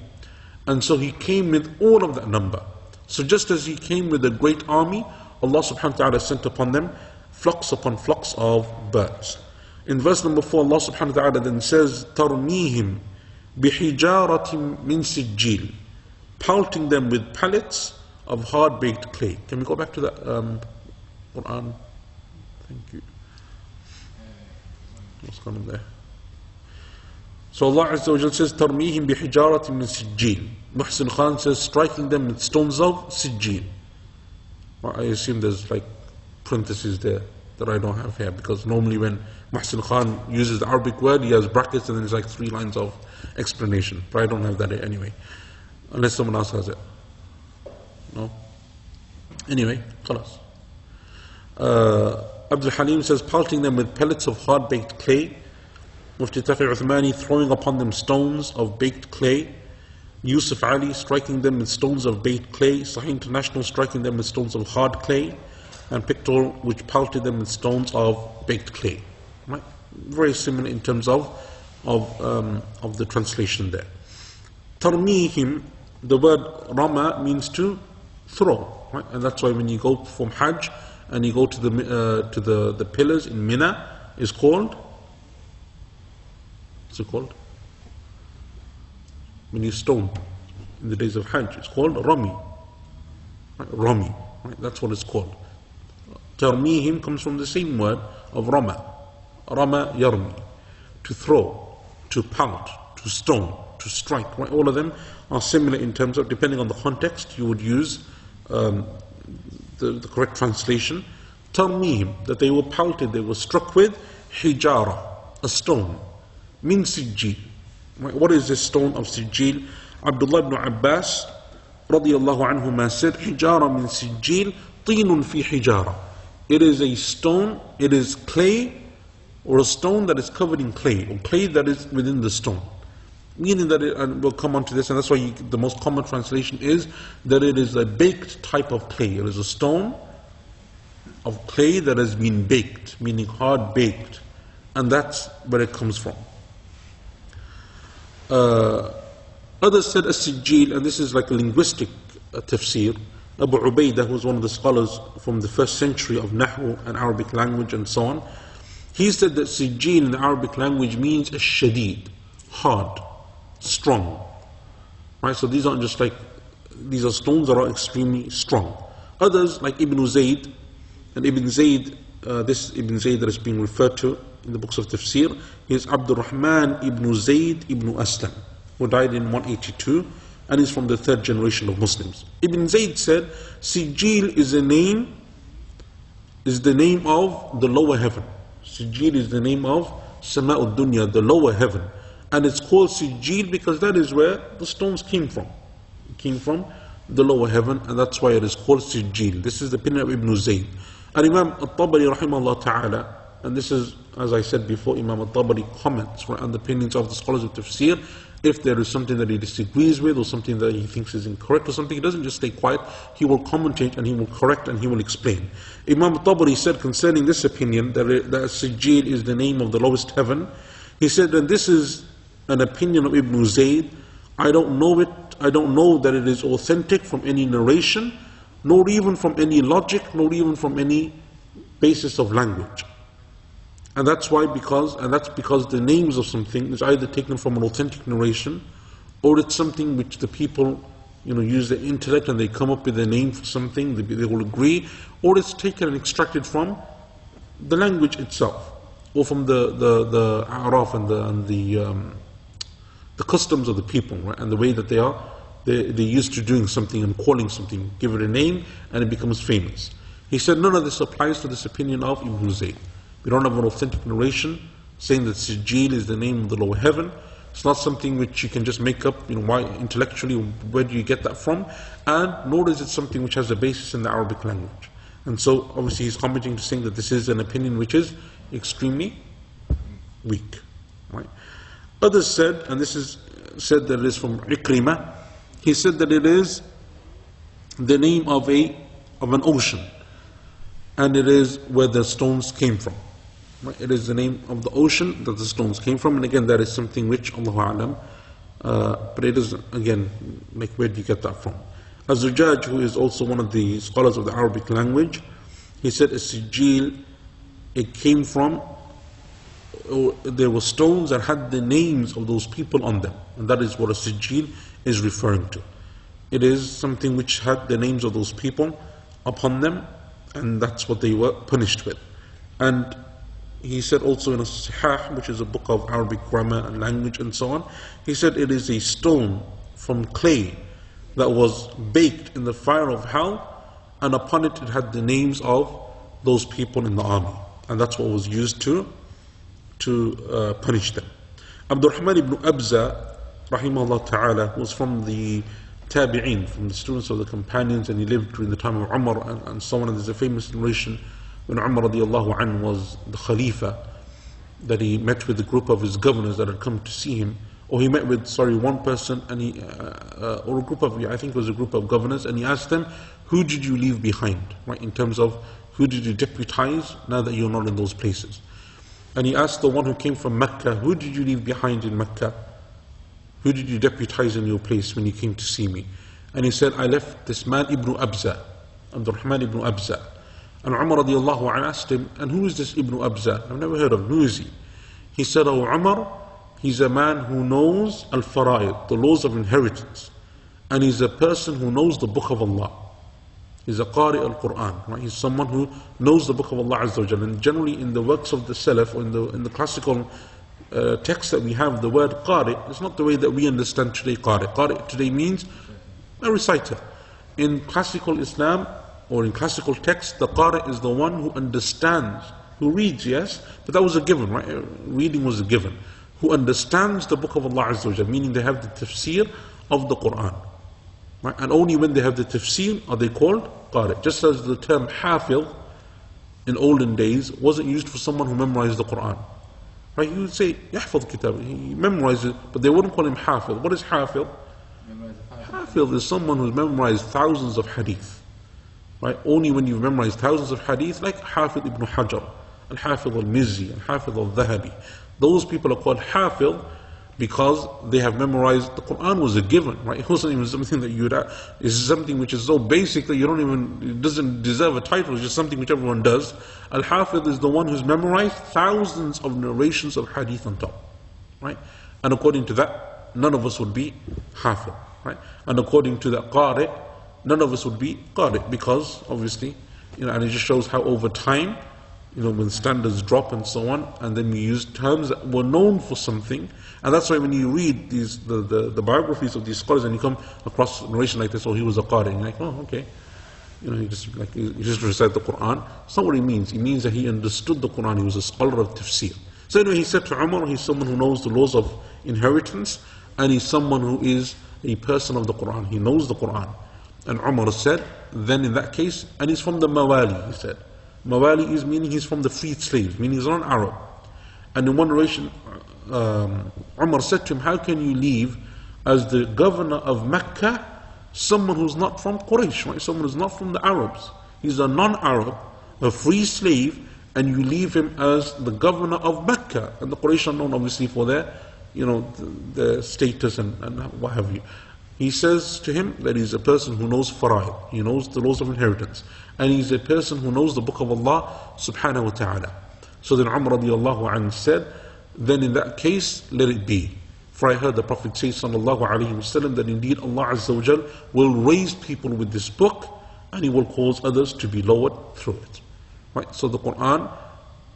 And so he came with all of that number. So just as he came with a great army, Allah subhanahu wa ta'ala sent upon them flocks upon flocks of birds. In verse number 4, Allah subhanahu wa ta'ala then says, تَرْمِيهِمْ بِحِجَارَةٍ مِّن سِجِّيلٍ, pelting them with pellets of hard-baked clay. Can we go back to that Quran? Thank you. What's going on there? So Allah Azza wa Jalla says, تَرْمِيهِمْ بِحِجَارَةٍ مِّن سِجِّيلٍ. Muhsin Khan says, striking them with stones of Sijjil. Well, I assume there's like parentheses there that I don't have here, because normally when Muhsin Khan uses the Arabic word, he has brackets and then there's like 3 lines of explanation. But I don't have that here anyway, unless someone else has it. No? Anyway, khalas. Abdul Halim says, pelting them with pellets of hard-baked clay. Mufti Taqi Uthmani throwing upon them stones of baked clay. Yusuf Ali striking them with stones of baked clay. Sahih International striking them with stones of hard clay. And Pictorial, which pelted them with stones of baked clay. Right? Very similar in terms of the translation there. Tarmihim, the word Rama means to throw. Right? And that's why when you go from Hajj and you go to the pillars in Mina, is called, what's it called? When you stone in the days of Hajj, it's called Rami. Right? Rami. Right? That's what it's called. Tarmihim comes from the same word of Rama. Rama yarmi, to throw, to pound, to stone, to strike. Right? All of them are similar in terms of, depending on the context, you would use the correct translation. Tarmihim, that they were pelted, they were struck with hijara, a stone. Min sijil. Right? What is this stone of sijil? Abdullah ibn Abbas radiyallahu anhuma said, hijara min sijil, tinun fi hijara. It is a stone, it is clay, or a stone that is covered in clay, or clay that is within the stone. Meaning that, and we'll come on to this, and that's why the most common translation is that it is a baked type of clay. It is a stone of clay that has been baked, meaning hard baked. And that's where it comes from. Others said as-sijil, and this is like a linguistic tafsir. Abu Ubaidah, who was one of the scholars from the first century of Nahu and Arabic language and so on, he said that sijil in the Arabic language means shadid, hard, strong. Right? So these aren't just like, these are stones that are extremely strong. Others, like Ibn Zayd, and Ibn Zayd, this Ibn Zayd that is being referred to in the books of tafsir, is Abdul Rahman ibn Zayd ibn Aslam, who died in 182, and is from the third generation of Muslims. Ibn Zayd said, Sijil is the name of the lower heaven. Sijil is the name of Sama'ud Dunya, the lower heaven. And it's called Sijil because that is where the stones came from. It came from the lower heaven, and that's why it is called Sijil. This is the opinion of Ibn Zayd. And Imam al-Tabari rahimahullah ta'ala, and this is, as I said before, Imam al-Tabari comments on the opinions of the scholars of tafsir. If there is something that he disagrees with, or something that he thinks is incorrect, or something, he doesn't just stay quiet, he will commentate and he will correct and he will explain. Imam al-Tabari said concerning this opinion, that Sijil is the name of the lowest heaven, he said that this is an opinion of Ibn Zayd. I don't know that it is authentic from any narration, nor even from any logic, nor even from any basis of language. And that's because the names of something is either taken from an authentic narration, or it's something which the people, use their intellect and they come up with a name for something, they will agree, or it's taken and extracted from the language itself, or from the a'raf and the customs of the people, right? And the way that they're used to doing something and calling something, give it a name and it becomes famous. He said none of this applies to this opinion of Ibn Zayd. We don't have an authentic narration saying that Sijil is the name of the lower heaven. It's not something which you can just make up, why intellectually, where do you get that from? And nor is it something which has a basis in the Arabic language. And so obviously he's commenting to saying that this is an opinion which is extremely weak. Right? Others said, and this is said that it is from Ikrimah, he said that it is the name of an ocean, and it is where the stones came from. Right? It is the name of the ocean that the stones came from, and again that is something which Allahu A'lam, but it is again, like, where do you get that from? Az-Zujaj, who is also one of the scholars of the Arabic language, he said as-Sijil, it came from, there were stones that had the names of those people on them, and that is what a Sijil is referring to. It is something which had the names of those people upon them, and that's what they were punished with. And he said also in a Sihah, which is a book of Arabic grammar and language and so on, he said it is a stone from clay that was baked in the fire of hell, and upon it it had the names of those people in the army, and that's what was used to punish them. Abdul Rahman ibn Abza rahimahullah ta'ala was from the Tabi'een, from the students of the companions, and he lived during the time of Umar and so on. And there's a famous narration when Umar radiallahu anhu was the Khalifa, that he met with a group of his governors that had come to see him, or he met with, one person, and or a group of, I think it was a group of governors, and he asked them, who did you leave behind, right, in terms of who did you deputize now that you're not in those places? And he asked the one who came from Mecca, who did you leave behind in Mecca? Who did you deputize in your place when you came to see me? And he said, I left this man Ibn Abza, Abdul Rahman ibn Abza. And Umar radiallahu anhu asked him, and who is this Ibn Abza? I've never heard of him. Who is he? He said, oh Umar, he's a man who knows al-fara'id, the laws of inheritance. And he's a person who knows the book of Allah. He's a Qari al-Quran, right? He's someone who knows the book of Allah Azza wa Jalla. And generally in the works of the Salaf, or in the classical text that we have, the word Qari is not the way that we understand today Qari. Qari today means a reciter. In classical Islam, or in classical text, the Qari is the one who understands, who reads, yes, but that was a given, right? Reading was a given. Who understands the book of Allah Azza wa Jalla, meaning they have the tafsir of the Quran. Right? And only when they have the tafsir are they called Qari. Just as the term Hafidh in olden days wasn't used for someone who memorized the Quran. Right? You would say, Yahfadh kitab, he memorized it, but they wouldn't call him Hafidh. What is Hafidh? Hafidh is someone who's memorized thousands of hadith. Right? Only when you've memorized thousands of hadith, like Hafidh ibn Hajar, Al-Hafidh al-Mizzi, Al-Hafidh al-Dhahabi. Those people are called Hafidh because they have memorized. The Quran was a given, right? It wasn't even something that you'd, it's something which is so basic that you don't even, it doesn't deserve a title, it's just something which everyone does. Al-Hafidh is the one who's memorized thousands of narrations of hadith on top, right? And according to that, none of us would be Hafidh, right? And according to that Qari, none of us would be Qari, because obviously, and it just shows how over time, when standards drop and so on, and then we use terms that were known for something. And that's why when you read the biographies of these scholars and you come across a narration like this, oh, he was a Qari, and you're like, oh, okay. He just recite the Quran. That's not what he means. He means that he understood the Quran. He was a scholar of tafsir. So anyway, he said to Umar, he's someone who knows the laws of inheritance, and he's someone who is a person of the Quran. He knows the Quran. And Umar said, then in that case, and he's from the Mawali, he said. Mawali is meaning he's from the freed slaves, meaning he's not an Arab. And in one narration, Umar said to him, how can you leave as the governor of Mecca someone who's not from Quraysh, right? Someone who's not from the Arabs. He's a non-Arab, a free slave, and you leave him as the governor of Mecca. And the Quraysh are known obviously for their, their status and what have you. He says to him that he's a person who knows fara'id, he knows the laws of inheritance, and he's a person who knows the book of Allah subhanahu wa ta'ala. So then Umar radiallahu anhu said, then in that case, let it be. For I heard the Prophet say sallallahu alayhi wa sallam that indeed Allah Azza wa Jal will raise people with this book, and He will cause others to be lowered through it. Right? So the Quran,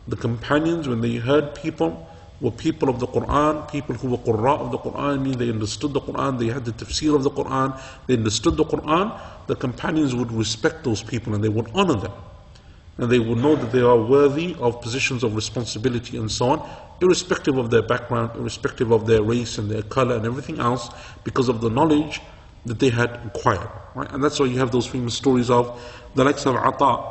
the companions, when they heard people, were people of the Quran, people who were Qurra of the Quran, meaning they understood the Quran, they had the tafsir of the Quran, they understood the Quran. The companions would respect those people and they would honor them. And they would know that they are worthy of positions of responsibility and so on, irrespective of their background, irrespective of their race and their color and everything else, because of the knowledge that they had acquired. Right? And that's why you have those famous stories of the likes of Ata,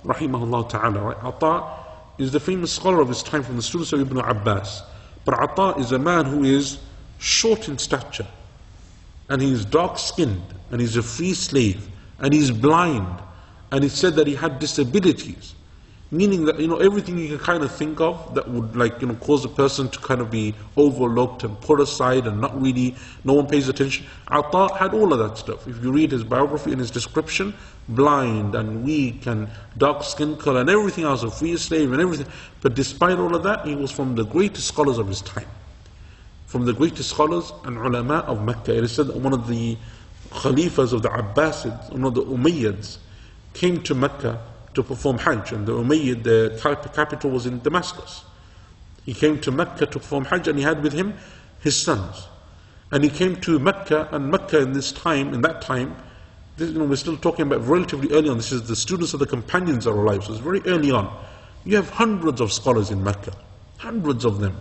rahimahullah ta'ala. Right? Ata is the famous scholar of his time from the students of Ibn Abbas. But Ata is a man who is short in stature, and he is dark-skinned, and he's a free slave, and he's blind, and it said that he had disabilities, meaning that everything you can kind of think of that would cause a person to kind of be overlooked and put aside and not really, no one pays attention. Ata had all of that stuff. If you read his biography and his description, blind and weak and dark skin color and everything else, a free slave and everything. But despite all of that, he was from the greatest scholars of his time, from the greatest scholars and ulama of Mecca. It is said that one of the Khalifas of the Abbasids, one of the Umayyads, came to Mecca to perform Hajj, and the Umayyad, the capital was in Damascus. He came to Mecca to perform Hajj, and he had with him his sons. And he came to Mecca, and Mecca in that time, we're still talking about relatively early on. This is the students of the companions are alive, so it's very early on. You have hundreds of scholars in Mecca, hundreds of them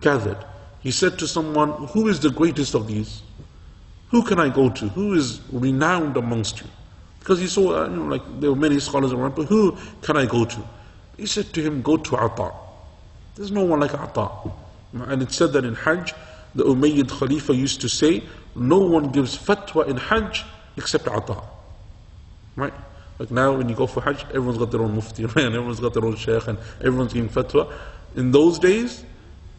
gathered. He said to someone, who is the greatest of these? Who can I go to? Who is renowned amongst you? Because he saw, there were many scholars around, but who can I go to? He said to him, go to Ata. There's no one like Ata. And it said that in Hajj, the Umayyad Khalifa used to say, no one gives fatwa in Hajj except Ata. Right? Like now when you go for Hajj, everyone's got their own mufti, right? And everyone's got their own Shaykh, and everyone's giving fatwa. In those days,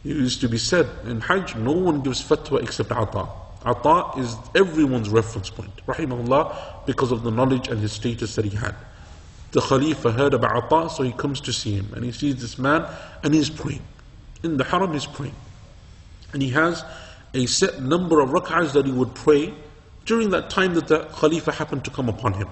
it used to be said, in Hajj, no one gives fatwa except Ata. Ata is everyone's reference point, rahimahullah, because of the knowledge and his status that he had. The Khalifa heard about Ata, so he comes to see him, and he sees this man, and he's praying. In the Haram, he's praying. And he has a set number of rak'ahs that he would pray during that time that the Khalifa happened to come upon him.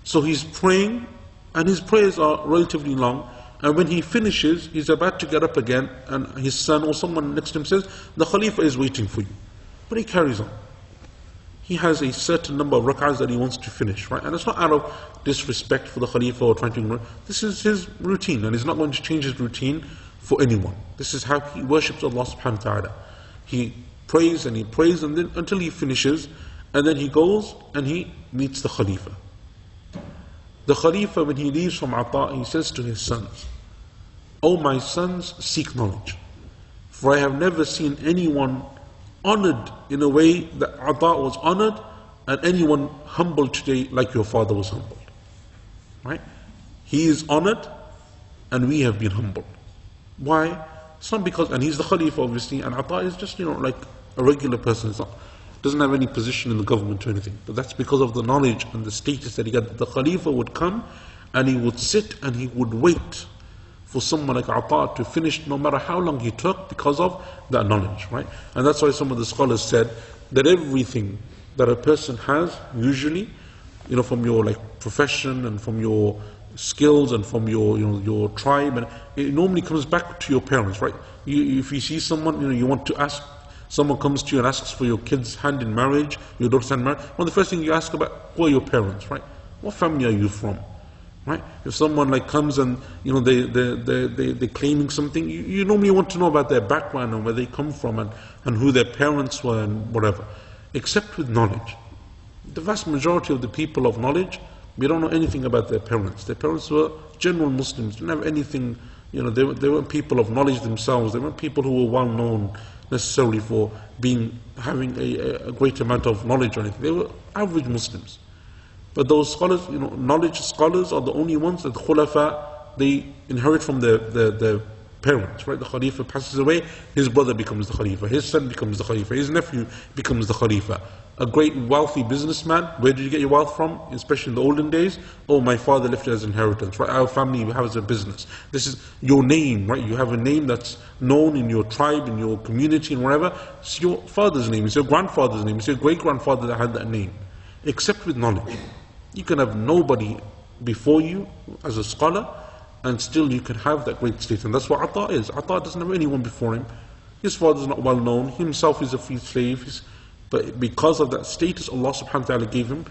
So he's praying, and his prayers are relatively long, and when he finishes, he's about to get up again, and his son or someone next to him says, the Khalifa is waiting for you. But he carries on. He has a certain number of rak'ahs that he wants to finish, right? And it's not out of disrespect for the Khalifa or trying to ignore. This is his routine, and he's not going to change his routine for anyone. This is how he worships Allah subhanahu wa ta'ala. He prays and then until he finishes, and then he goes and he meets the Khalifa. The Khalifa, when he leaves from Ata, he says to his sons, "O my sons, seek knowledge. For I have never seen anyone honored in a way that Ata was honored, and anyone humbled today like your father was humbled." Right? He is honored, and we have been humbled. Why? It's not because, and he's the Khalifa obviously, and Ata is just, like a regular person. It's not, doesn't have any position in the government or anything. But that's because of the knowledge and the status that he got. The Khalifa would come, and he would sit, and he would wait for someone like Ata to finish no matter how long he took because of that knowledge, right? And that's why some of the scholars said that everything that a person has, usually, from your profession and from your skills and from your tribe, and it normally comes back to your parents, right? If you see someone, you want to ask, someone comes to you and asks for your kid's hand in marriage, your daughter's hand in marriage, one of the first things you ask about, who are your parents, right? What family are you from? Right? If someone comes and they're claiming something, you normally want to know about their background and where they come from and who their parents were and whatever. Except with knowledge. The vast majority of the people of knowledge, we don't know anything about their parents. Their parents were general Muslims, didn't have anything, they weren't people of knowledge themselves. They weren't people who were well known necessarily for having a great amount of knowledge or anything. They were average Muslims. But those scholars, knowledge scholars are the only ones that the Khulafa, they inherit from their parents, right? The Khalifa passes away, his brother becomes the Khalifa, his son becomes the Khalifa, his nephew becomes the Khalifa. A great wealthy businessman, where did you get your wealth from? Especially in the olden days, oh, my father left it as inheritance, right? Our family has a business. This is your name, right? You have a name that's known in your tribe, in your community and wherever. It's your father's name, it's your grandfather's name, it's your great-grandfather that had that name. Except with knowledge. You can have nobody before you as a scholar, and still you can have that great status. And that's what Ata is. Ata doesn't have anyone before him. His father is not well known. Himself is a free slave. But because of that status, Allah subhanahu wa ta'ala gave him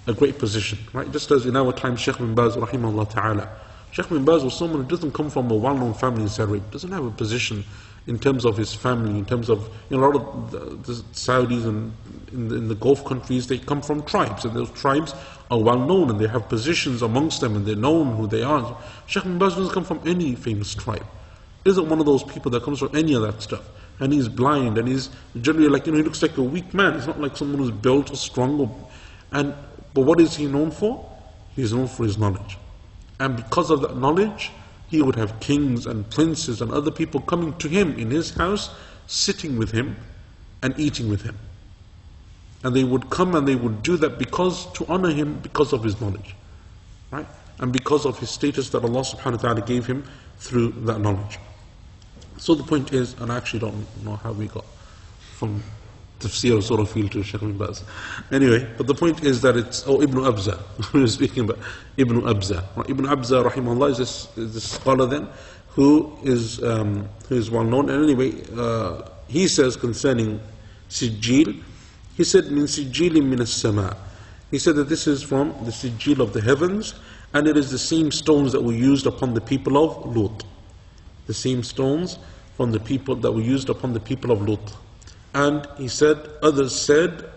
a great position. Right? Just as in our time, Shaykh bin Baz, rahimahullah ta'ala. Shaykh bin Baz was someone who doesn't come from a well-known family in Saudi Arabia, doesn't have a position in terms of his family, in terms of, a lot of the Saudis and in the Gulf countries, they come from tribes, and those tribes are well known, and they have positions amongst them, and they're known who they are. Shaykh bin Baz doesn't come from any famous tribe. He isn't one of those people that comes from any of that stuff. And he's blind, and he's generally he looks like a weak man. He's not like someone who's built or strong. But what is he known for? He's known for his knowledge. And because of that knowledge, he would have kings and princes and other people coming to him in his house, sitting with him and eating with him. And they would come and they would do that to honor him because of his knowledge. Right? And because of his status that Allah subhanahu wa ta'ala gave him through that knowledge. So the point is, and I actually don't know how we got from Tafsir sort of feel to Shaykh bin Baz. Anyway, but the point is that it's, Ibn Abza, we were speaking about Ibn Abza. Ibn Abza, rahimahullah, is this scholar then, who is well known. And anyway, he says concerning Sijil, he said, min Sijil min as-sama. He said that this is from the Sijil of the heavens, and it is the same stones that were used upon the people of Lut. The same stones from the people that were used upon the people of Lut. And he said, others said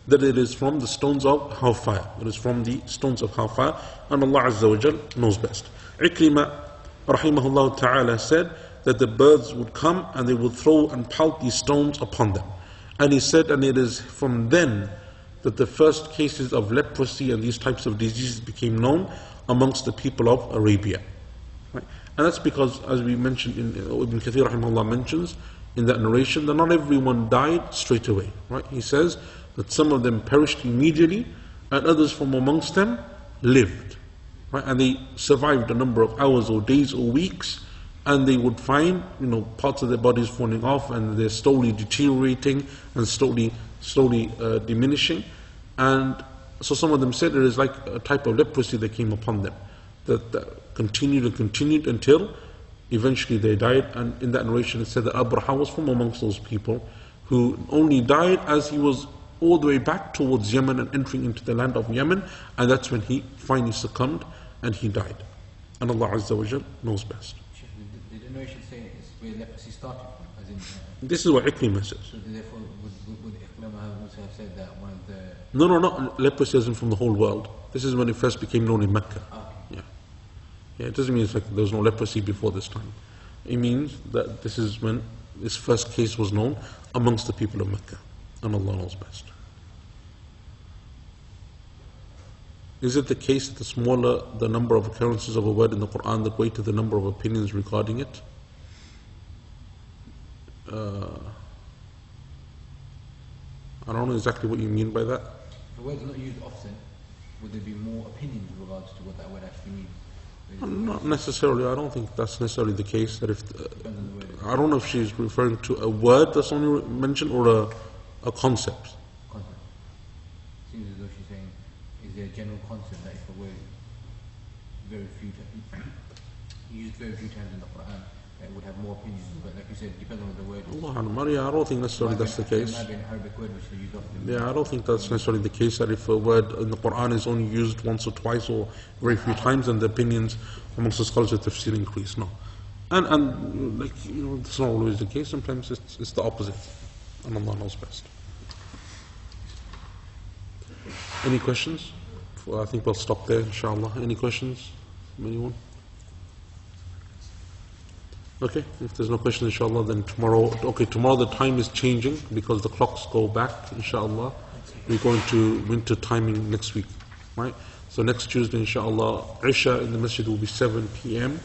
that it is from the stones of hellfire. It is from the stones of hellfire, and Allah Azza wa Jal knows best. Ikrima, rahimahullah ta'ala, said that the birds would come and they would throw and pelt these stones upon them. And he said, and it is from then that the first cases of leprosy and these types of diseases became known amongst the people of Arabia. Right? And that's because, as we mentioned, Ibn Kathir rahimahullah mentions in that narration, that not everyone died straight away. Right? He says that some of them perished immediately, and others from amongst them lived. Right? And they survived a number of hours or days or weeks, and they would find parts of their bodies falling off, and they're slowly deteriorating and slowly diminishing. And So some of them said it is like a type of leprosy that came upon them, that continued and continued until eventually they died. And in that narration it said that Abraha was from amongst those people who only died as he was all the way back towards Yemen and entering into the land of Yemen, and that's when he finally succumbed and he died. And Allah Azza wa Jal knows best. Did the narration say it's where leprosy started from? As in, This is what Ikrimah says. so therefore, would Ikrimah have said that one of the... No, not leprosy isn't from the whole world. This is when it first became known in Mecca. Okay. Yeah, it doesn't mean it's like there was no leprosy before this time. It means that this is when this first case was known amongst the people of Mecca. And Allah knows best. Is it the case that the smaller the number of occurrences of a word in the Quran, the greater the number of opinions regarding it? I don't know exactly what you mean by that. If the word is not used often, would there be more opinions in regards to what that word actually means? Not necessarily. I don't think that's necessarily the case. That if Depends on the word. I don't know if she's referring to a word that's only mentioned or a concept. Concept. Seems as though she's saying, is there a general concept that if a word very few times, used very few times in the Quran, it would have more opinions? But like you said, depending on what the word is. Allah Maria, I don't think necessarily that's the case. It might be an Arabic word which they use often. Yeah, I don't think that's necessarily the case, that if a word in the Quran is only used once or twice or very few times, then the opinions amongst the scholars of tafsir increase. No. And like, you know, that's not always the case. Sometimes it's the opposite. And Allah knows best. Any questions? Well, I think we'll stop there, inshallah. Any questions from anyone? Okay, if there's no questions, inshallah, then tomorrow the time is changing because the clocks go back, inshallah. We're going to winter timing next week, right? So next Tuesday, inshallah, Isha in the masjid will be 7 p.m.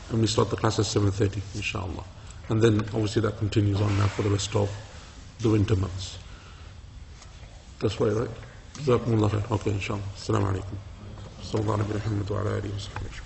and we start the class at 7:30, inshallah. And then obviously that continues on now for the rest of the winter months. That's right? Jazakumullah khair. Okay, inshallah. Assalamu alaikum. Sallallahu alaihi wa sallam.